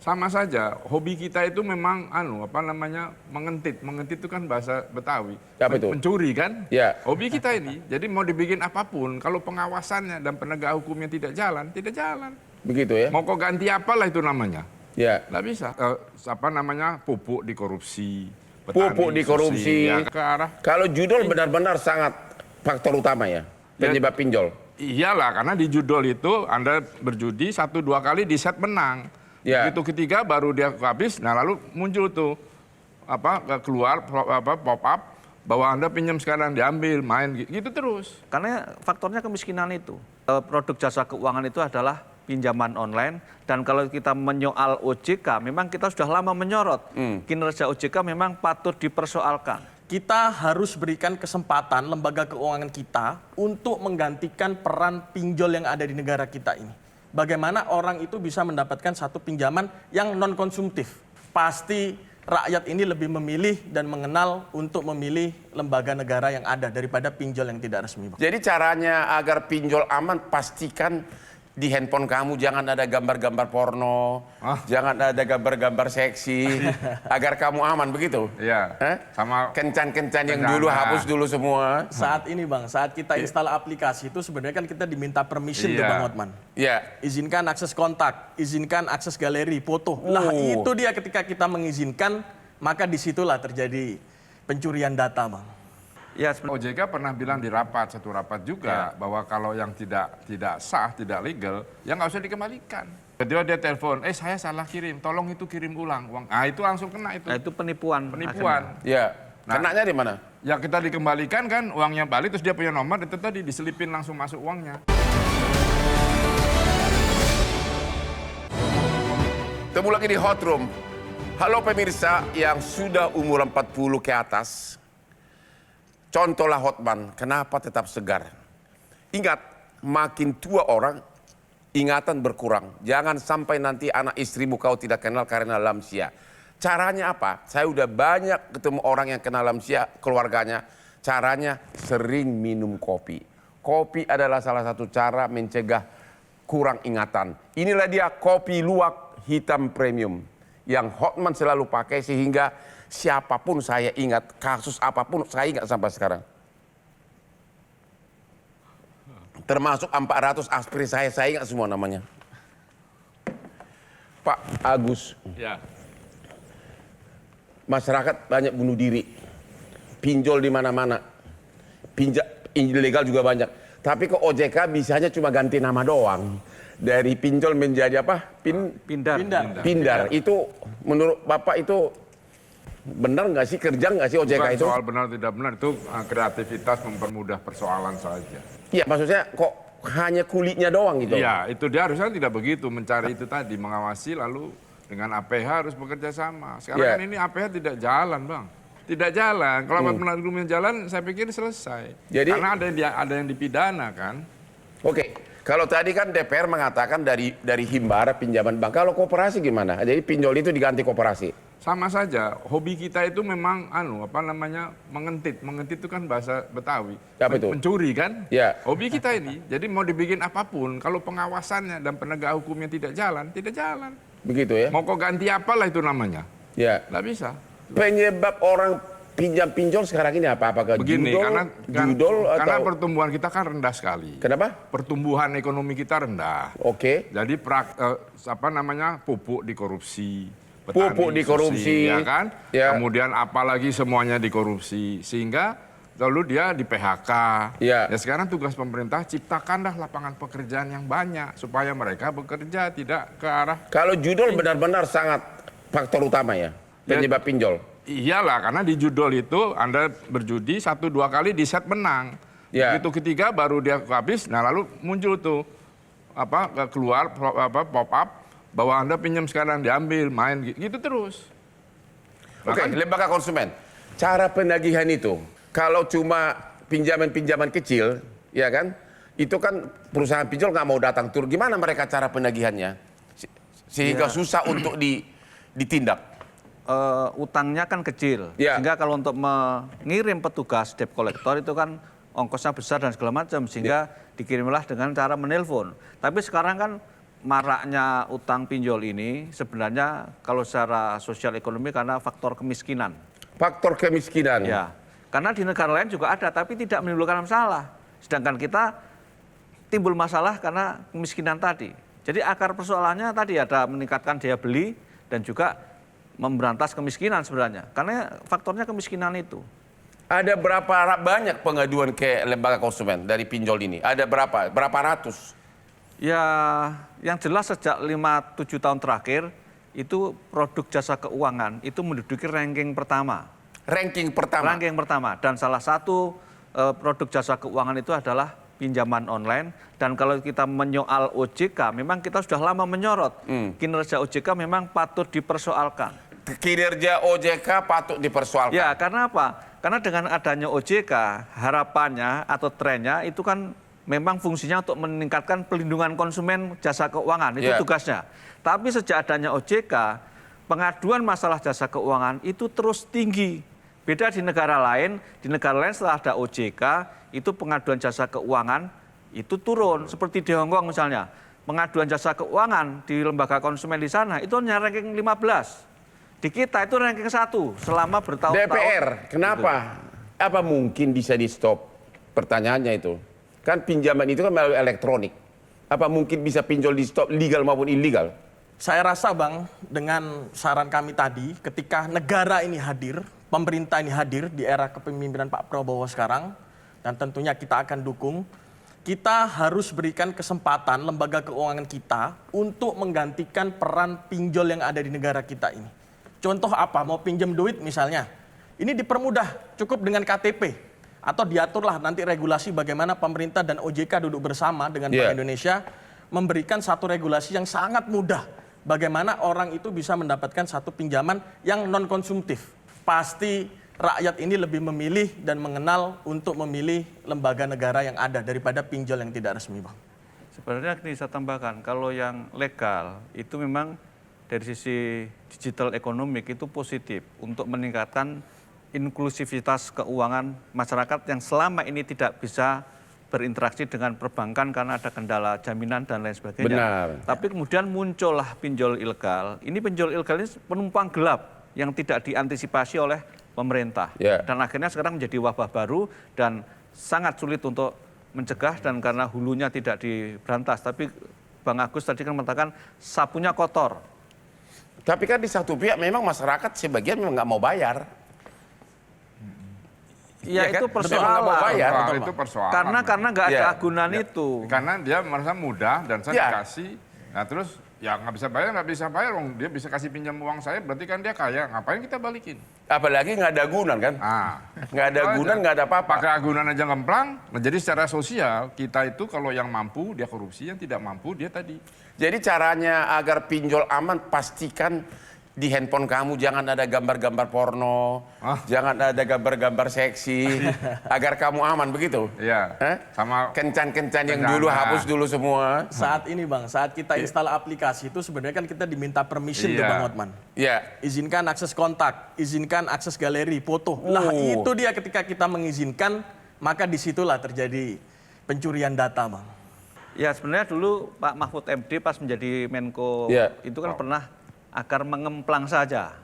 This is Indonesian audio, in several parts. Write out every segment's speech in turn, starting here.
Sama saja, hobi kita itu memang mengentit. Mengentit itu kan bahasa Betawi. Apa itu? Mencuri kan? Ya. Hobi kita ini. Jadi mau dibikin apapun, kalau pengawasannya dan penegak hukumnya tidak jalan, tidak jalan. Begitu ya? Mau kau ganti apalah itu namanya? Ya. Nggak bisa. Pupuk di korupsi. Pupuk di korupsi. Ya, ke arah. Kalau judul benar-benar sangat faktor utama ya, penyebab pinjol. Iyalah, karena di judul itu Anda berjudi 1-2 kali di set menang. Ya. Begitu ketiga baru dia habis, nah lalu muncul tuh keluar pop up bahwa Anda pinjam sekarang diambil, main gitu terus. Karena faktornya kemiskinan itu. Produk jasa keuangan itu adalah pinjaman online, dan kalau kita menyoal OJK, memang kita sudah lama menyorot. Kinerja OJK memang patut dipersoalkan. Kita harus berikan kesempatan lembaga keuangan kita untuk menggantikan peran pinjol yang ada di negara kita ini. Bagaimana orang itu bisa mendapatkan satu pinjaman yang non-konsumtif. Pasti rakyat ini lebih memilih dan mengenal untuk memilih lembaga negara yang ada daripada pinjol yang tidak resmi. Jadi caranya agar pinjol aman, pastikan di handphone kamu jangan ada gambar-gambar porno, jangan ada gambar-gambar seksi, agar kamu aman, begitu? Iya. Sama kencan-kencan yang dulu hapus dulu semua. Saat ini Bang, saat kita install aplikasi itu sebenarnya kan kita diminta permission tuh Bang Hotman. Iya. Izinkan akses kontak, izinkan akses galeri, foto. Lah itu dia ketika kita mengizinkan, maka disitulah terjadi pencurian data Bang. Ya, OJK pernah bilang di satu rapat juga, bahwa kalau yang tidak sah, tidak legal, ya nggak usah dikembalikan. Ketika dia telepon, saya salah kirim, tolong itu kirim ulang uang. Itu langsung kena itu. Nah, itu penipuan. Penipuan. Ya. Kenanya di mana? Ya kita dikembalikan kan, uangnya balik, terus dia punya nomor, itu tadi diselipin langsung masuk uangnya. Temu lagi di Hot Room. Halo pemirsa yang sudah umur 40 ke atas. Contohlah Hotman, kenapa tetap segar? Ingat, makin tua orang, ingatan berkurang. Jangan sampai nanti anak istrimu kau tidak kenal karena lansia. Caranya apa? Saya udah banyak ketemu orang yang kenal lansia, keluarganya. Caranya sering minum kopi. Kopi adalah salah satu cara mencegah kurang ingatan. Inilah dia kopi luwak hitam premium yang Hotman selalu pakai sehingga siapapun saya ingat, kasus apapun saya ingat sampai sekarang. Termasuk 400 aspri saya ingat semua namanya. Pak Agus. Ya. Masyarakat banyak bunuh diri. Pinjol di mana-mana. Ilegal juga banyak. Tapi ke OJK bisanya cuma ganti nama doang. Dari pinjol menjadi apa? Pindar. Itu menurut Bapak itu benar nggak sih, kerja nggak sih OJK Bukan itu? soal benar tidak benar, itu kreativitas mempermudah persoalan saja. Iya, maksudnya kok hanya kulitnya doang gitu? Iya, itu dia harusnya tidak begitu, mencari itu tadi, mengawasi lalu dengan APH harus bekerja sama. Sekarang kan ini APH tidak jalan Bang. Tidak jalan, kalau penegak hukumnya jalan saya pikir selesai. Jadi, karena ada yang dipidana kan. Oke, kalau tadi kan DPR mengatakan dari himbara pinjaman bank, kalau koperasi gimana? Jadi pinjol itu diganti koperasi? Sama saja, hobi kita itu memang mengentit. Mengentit itu kan bahasa Betawi. Apa itu? Mencuri kan? Ya. Hobi kita ini, jadi mau dibikin apapun, kalau pengawasannya dan penegak hukumnya tidak jalan, tidak jalan. Begitu ya? Mau kau ganti apalah itu namanya? Ya. Nggak bisa. Penyebab orang pinjol sekarang ini apa? Apakah Begini, judol karena atau pertumbuhan kita kan rendah sekali. kenapa? Pertumbuhan ekonomi kita rendah. Oke. Jadi pupuk di korupsi. Pupuk di korupsi, ya kan? Ya. Kemudian apalagi semuanya dikorupsi, sehingga lalu dia di PHK. Ya. Ya sekarang tugas pemerintah ciptakanlah lapangan pekerjaan yang banyak supaya mereka bekerja tidak ke arah. Kalau judul benar-benar sangat faktor utama ya, penyebab pinjol. Iyalah, karena di judul itu Anda berjudi 1-2 kali di set menang. Ya. Begitu ketiga baru dia habis, nah lalu muncul tuh keluar pop up bahwa Anda pinjam sekarang diambil, main gitu terus. Oke, lembaga konsumen. Cara penagihan itu, kalau cuma pinjaman-pinjaman kecil, ya kan, itu kan perusahaan pinjol nggak mau datang turun. Gimana mereka cara penagihannya? Sehingga susah untuk ditindak. Utangnya kan kecil, Ya. sehingga kalau untuk mengirim petugas debt collector itu kan ongkosnya besar dan segala macam, sehingga dikirimlah dengan cara menelpon. Tapi sekarang kan maraknya utang pinjol ini sebenarnya kalau secara sosial ekonomi karena faktor kemiskinan. Faktor kemiskinan. Ya, karena di negara lain juga ada, tapi tidak menimbulkan masalah. Sedangkan kita timbul masalah karena kemiskinan tadi. Jadi akar persoalannya tadi ada meningkatkan daya beli dan juga memberantas kemiskinan sebenarnya. Karena faktornya kemiskinan itu. Ada berapa banyak pengaduan ke lembaga konsumen dari pinjol ini? Ada berapa? Berapa ratus? Ya, yang jelas sejak 5-7 tahun terakhir itu produk jasa keuangan itu menduduki ranking pertama. Ranking pertama? Ranking pertama. Dan salah satu produk jasa keuangan itu adalah pinjaman online. Dan kalau kita menyoal OJK, memang kita sudah lama menyorot. Kinerja OJK memang patut dipersoalkan. Kinerja OJK patut dipersoalkan? Ya, karena apa? Karena dengan adanya OJK, harapannya atau trennya itu kan memang fungsinya untuk meningkatkan pelindungan konsumen jasa keuangan, itu tugasnya. Tapi sejak adanya OJK, pengaduan masalah jasa keuangan itu terus tinggi. Beda di negara lain setelah ada OJK, itu pengaduan jasa keuangan itu turun. Seperti di Hongkong misalnya, pengaduan jasa keuangan di lembaga konsumen di sana itu hanya ranking 15. Di kita itu ranking 1 selama bertahun-tahun. DPR, kenapa? Gitu. Apa mungkin bisa di stop? Pertanyaannya itu. Kan pinjaman itu kan melalui elektronik. Apa mungkin bisa pinjol di stop legal maupun illegal? Saya rasa Bang, dengan saran kami tadi, ketika negara ini hadir, pemerintah ini hadir di era kepemimpinan Pak Prabowo sekarang, dan tentunya kita akan dukung, kita harus berikan kesempatan lembaga keuangan kita untuk menggantikan peran pinjol yang ada di negara kita ini. Contoh apa? Mau pinjam duit misalnya, ini dipermudah, cukup dengan KTP. Atau diaturlah nanti regulasi bagaimana pemerintah dan OJK duduk bersama dengan Bank Indonesia memberikan satu regulasi yang sangat mudah. Bagaimana orang itu bisa mendapatkan satu pinjaman yang non-konsumtif. Pasti rakyat ini lebih memilih dan mengenal untuk memilih lembaga negara yang ada daripada pinjol yang tidak resmi, Bang. Sebenarnya ini saya tambahkan, kalau yang legal itu memang dari sisi digital ekonomi itu positif untuk meningkatkan inklusivitas keuangan masyarakat yang selama ini tidak bisa berinteraksi dengan perbankan karena ada kendala jaminan dan lain sebagainya. Benar. Tapi kemudian muncullah pinjol ilegal. Ini pinjol ilegal ini penumpang gelap yang tidak diantisipasi oleh pemerintah. Dan akhirnya sekarang menjadi wabah baru dan sangat sulit untuk mencegah dan karena hulunya tidak diberantas. Tapi Bang Agus tadi kan mengatakan sapunya kotor. Tapi kan di satu pihak memang masyarakat sebagian memang nggak mau bayar. Ya, itu kan? persoalan. Itu persoalan. Karena nggak ada agunan itu. Karena dia merasa mudah dan saya dikasih. Nah terus ya nggak bisa bayar, dia bisa kasih pinjam uang saya, berarti kan dia kaya. Ngapain kita balikin? Apalagi nggak ada agunan kan? Nggak ada agunan, nggak ada apa-apa. Pakai agunan aja ngemplang. Nah, jadi secara sosial kita itu kalau yang mampu dia korupsi, yang tidak mampu dia tadi. Jadi caranya agar pinjol aman, pastikan di handphone kamu jangan ada gambar-gambar porno, jangan ada gambar-gambar seksi, agar kamu aman begitu. Iya. Sama kencan-kencan yang dulu hapus dulu semua. Saat ini Bang, saat kita install aplikasi itu sebenarnya kan kita diminta permission tuh Bang Hotman. Iya. Izinkan akses kontak, izinkan akses galeri, foto. Lah itu dia ketika kita mengizinkan, maka disitulah terjadi pencurian data Bang. Ya sebenarnya dulu Pak Mahfud MD pas menjadi Menko itu kan pernah agar mengemplang saja.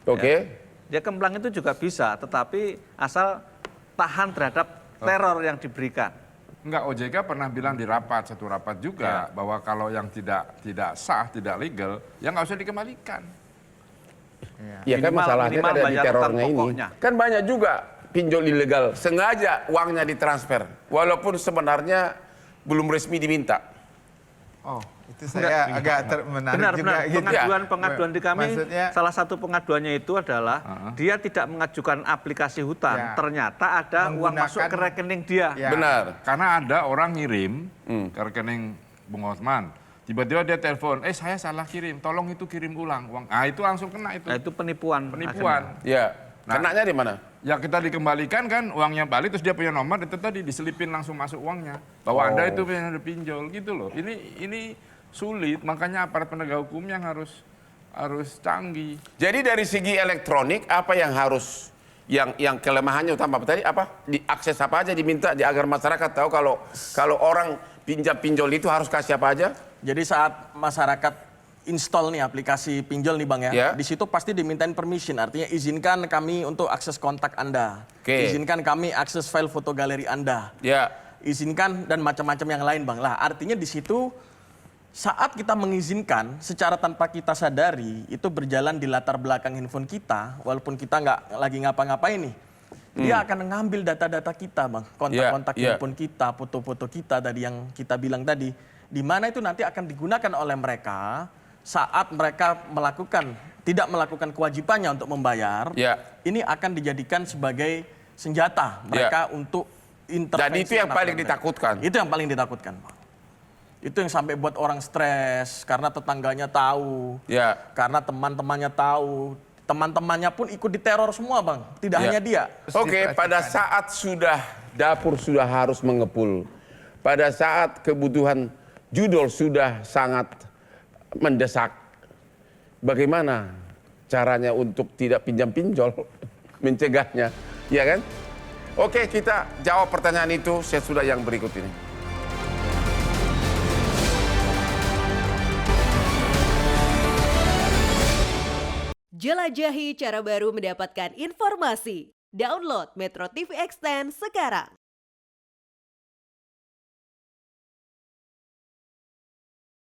Oke. Dia kemplang itu juga bisa, tetapi asal tahan terhadap teror yang diberikan. Enggak, OJK pernah bilang di satu rapat juga bahwa kalau yang tidak sah, tidak legal, ya nggak usah dikembalikan. Ya kan masalahnya kan ada di terornya ini. Kan banyak juga pinjol ilegal sengaja uangnya ditransfer, walaupun sebenarnya belum resmi diminta. Oh, itu saya agak menarik juga. Pengaduan di kami, salah satu pengaduannya itu adalah dia tidak mengajukan aplikasi hutang, ternyata ada uang masuk ke rekening dia. Benar. Karena ada orang ngirim ke rekening Bung Hotman, tiba-tiba dia telepon, saya salah kirim, tolong itu kirim ulang uang. Itu langsung kena itu. Itu penipuan. Ya. Kenanya di mana? Ya kita dikembalikan kan uangnya balik, terus dia punya nomor, itu tadi diselipin langsung masuk uangnya. Bahwa Anda itu punya pinjol gitu loh. Ini sulit, makanya aparat penegak hukum yang harus canggih. Jadi dari segi elektronik apa yang harus yang kelemahannya utama tadi apa? Diakses apa aja diminta agar masyarakat tahu kalau orang pinjam pinjol itu harus kasih apa aja? Jadi saat masyarakat install nih aplikasi pinjol nih Bang ya, Ya. di situ pasti dimintain permission, artinya izinkan kami untuk akses kontak Anda, Oke. izinkan kami akses file foto galeri Anda, Ya. izinkan dan macam-macam yang lain Bang. Lah artinya di situ saat kita mengizinkan secara tanpa kita sadari itu berjalan di latar belakang handphone kita, walaupun kita nggak lagi ngapa-ngapain nih, dia akan mengambil data-data kita Bang, kontak-kontak Ya, ya. handphone kita, foto-foto kita tadi yang kita bilang tadi, di mana itu nanti akan digunakan oleh mereka saat mereka tidak melakukan kewajibannya untuk membayar. Ya. Ini akan dijadikan sebagai senjata mereka untuk intervensi. Dan itu yang paling mereka. ditakutkan. Itu yang paling ditakutkan, Bang. Itu yang sampai buat orang stres karena tetangganya tahu, Ya. karena teman-temannya tahu, teman-temannya pun ikut diteror semua, Bang. Tidak Ya. hanya dia. Oke, pada saat dapur sudah harus mengepul, pada saat kebutuhan judul sudah sangat mendesak, bagaimana caranya untuk tidak pinjam-pinjol, mencegahnya, ya kan? Oke, kita jawab pertanyaan itu sesudah yang berikut ini. Jelajahi cara baru mendapatkan informasi. Download Metro TV Extend sekarang.